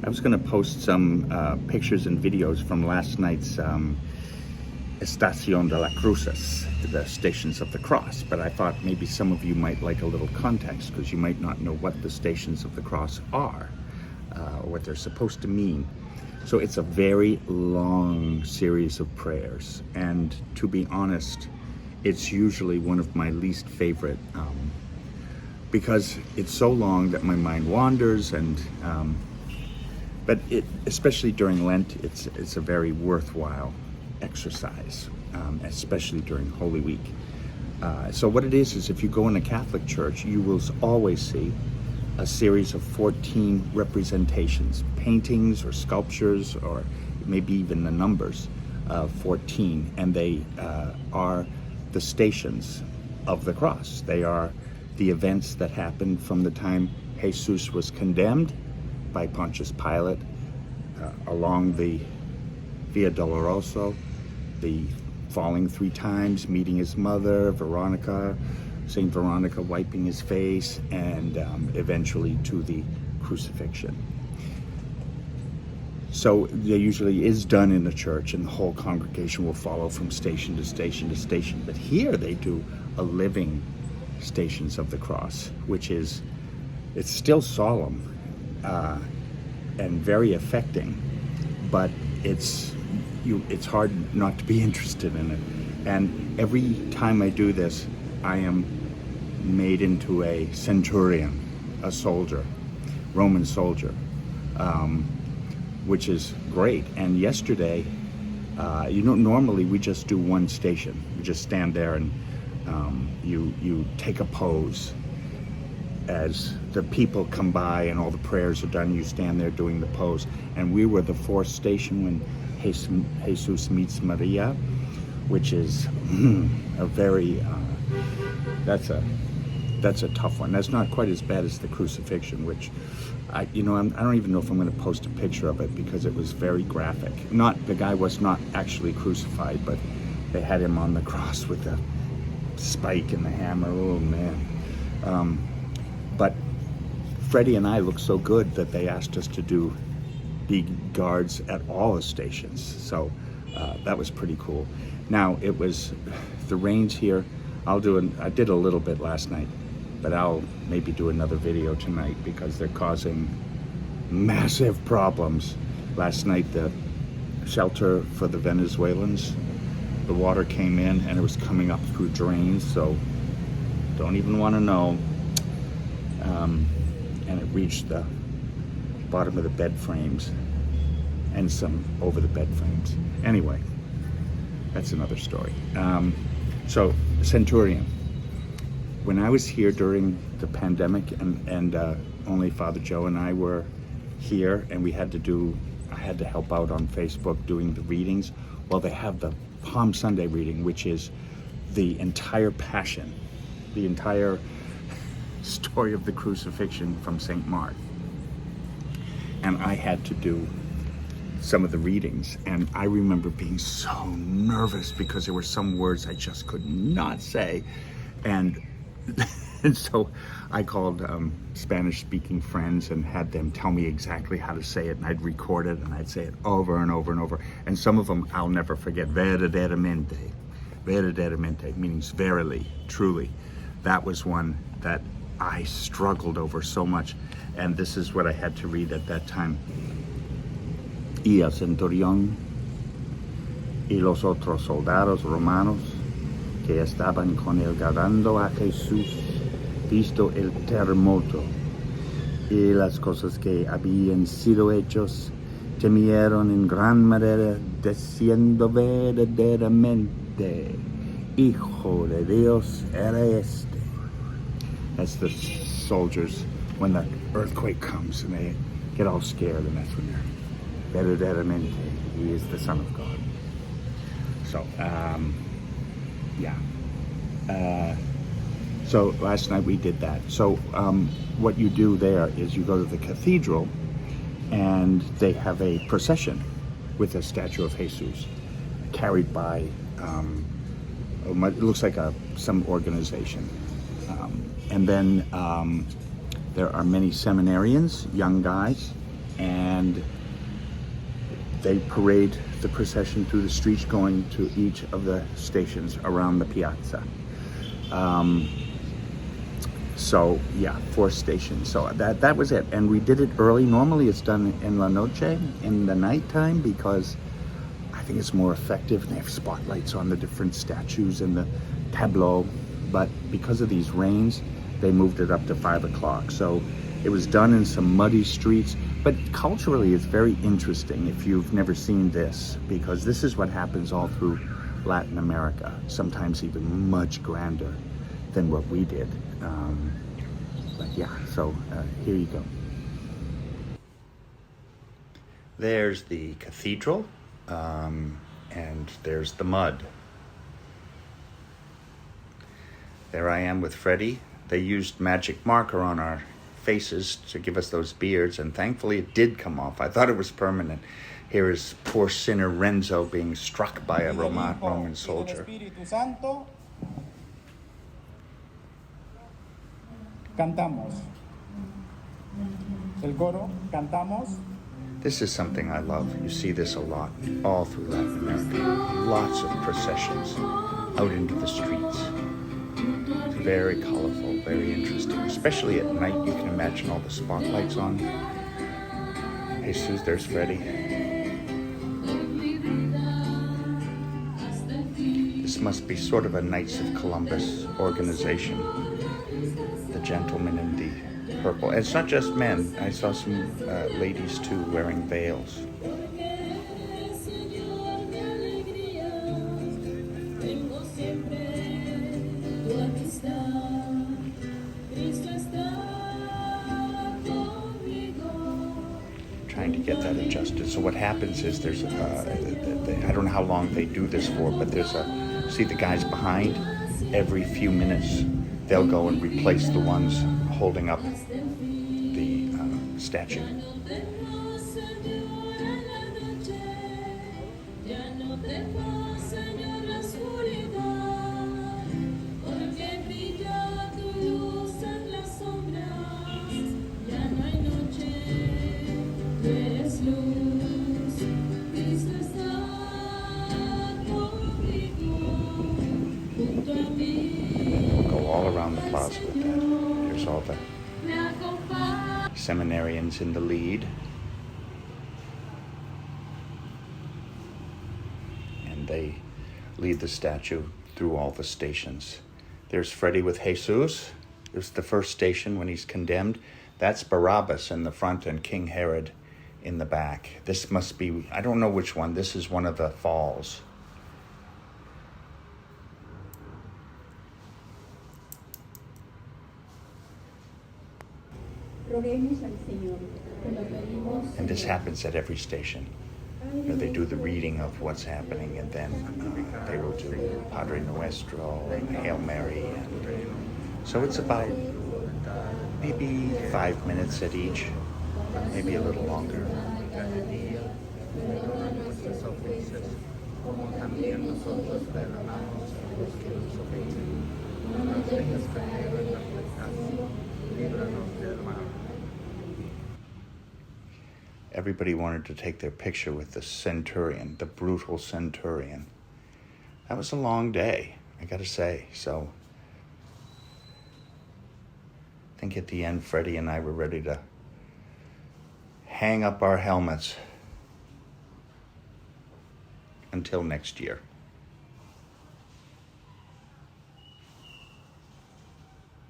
I was going to post some pictures and videos from last night's Estación de la Cruces, the Stations of the Cross, but I thought maybe some of you might like a little context because you might not know what the Stations of the Cross are, or what they're supposed to mean. So it's a very long series of prayers, and to be honest, it's usually one of my least favorite because it's so long that my mind wanders, and but especially during Lent, it's a very worthwhile exercise, especially during Holy Week. So what it is if you go in a Catholic church, you will always see a series of 14 representations, paintings or sculptures, or maybe even the numbers of 14, and they are the stations of the cross. They are the events that happened from the time Jesus was condemned by Pontius Pilate along the Via Dolorosa, the falling 3 times, meeting his mother, Veronica, Saint Veronica wiping his face, and eventually to the crucifixion. So there usually is done in the church, and the whole congregation will follow from station to station to station. But here they do a living Stations of the Cross, which is, it's still solemn and very affecting, but it's hard not to be interested in it. And every time I do this, I am made into a centurion, a soldier, Roman soldier, which is great. And yesterday, normally we just do one station. We just stand there and you take a pose. As the people come by and all the prayers are done, you stand there doing the pose. And we were the 4th station when Jesus meets Maria, which is a very, that's a tough one. That's not quite as bad as the crucifixion, which I don't even know if I'm going to post a picture of it because it was very graphic. The guy was not actually crucified, but they had him on the cross with the spike and the hammer. Oh man. But Freddie and I looked so good that they asked us to be guards at all the stations. So that was pretty cool. Now it was the rains here. I did a little bit last night, but I'll maybe do another video tonight because they're causing massive problems. Last night, the shelter for the Venezuelans, the water came in and it was coming up through drains, so don't even want to know. And it reached the bottom of the bed frames and some over the bed frames. Anyway, that's another story. So Centurion. When I was here during the pandemic, and only Father Joe and I were here, and I had to help out on Facebook doing the readings. Well, they have the Palm Sunday reading, which is the entire Passion, the entire story of the crucifixion from St. Mark. And I had to do some of the readings, and I remember being so nervous because there were some words I just could not say, and so I called Spanish-speaking friends and had them tell me exactly how to say it, and I'd record it and I'd say it over and over and over. And some of them I'll never forget. Verdaderamente, verdaderamente means verily, truly. That was one that I struggled over so much, and this is what I had to read at that time. Y el centurión y los otros soldados romanos que estaban con él guardando a Jesús, visto el terremoto y las cosas que habían sido hechos, temieron en gran manera, diciendo verdaderamente, Hijo de Dios era este. That's the soldiers when the earthquake comes and they get all scared, and that's when they're verdaderamente, he is the Son of God. So, yeah. So last night we did that. So what you do there is you go to the cathedral and they have a procession with a statue of Jesus carried by, it looks like some organization. And then there are many seminarians, young guys, and they parade the procession through the streets going to each of the stations around the piazza. So yeah, 4 stations. So that was it. And we did it early. Normally it's done in la noche, in the nighttime, because I think it's more effective. And they have spotlights on the different statues and the tableau. But because of these rains, they moved it up to 5 o'clock. So it was done in some muddy streets. But culturally, it's very interesting if you've never seen this, because this is what happens all through Latin America, sometimes even much grander than what we did. But yeah, so here you go. There's the cathedral, and there's the mud. There I am with Freddie. They used magic marker on our faces to give us those beards, and thankfully it did come off. I thought it was permanent. Here is poor sinner Renzo being struck by a Roman soldier. Cantamos. El coro, cantamos. This is something I love. You see this a lot, all through Latin America. Lots of processions out into the streets. Very colorful, very interesting. Especially at night, you can imagine all the spotlights on. Jesus, there's Freddie. This must be sort of a Knights of Columbus organization. The gentlemen in the purple. And it's not just men. I saw some ladies too wearing veils. Trying to get that adjusted. So what happens is there's I don't know how long they do this for, but there's see the guys behind, every few minutes they'll go and replace the ones holding up the statue. Go all around the plaza with that. Here's all the seminarians in the lead. And they lead the statue through all the stations. There's Freddie with Jesus. There's the first station when he's condemned. That's Barabbas in the front and King Herod in the back. This must be, I don't know which one. This is one of the falls. And this happens at every station. You know, they do the reading of what's happening, and then they will do Padre Nuestro and Hail Mary. And so it's about maybe 5 minutes at each, maybe a little longer. Everybody wanted to take their picture with the centurion, the brutal centurion. That was a long day, I gotta say. So I think at the end, Freddie and I were ready to hang up our helmets until next year.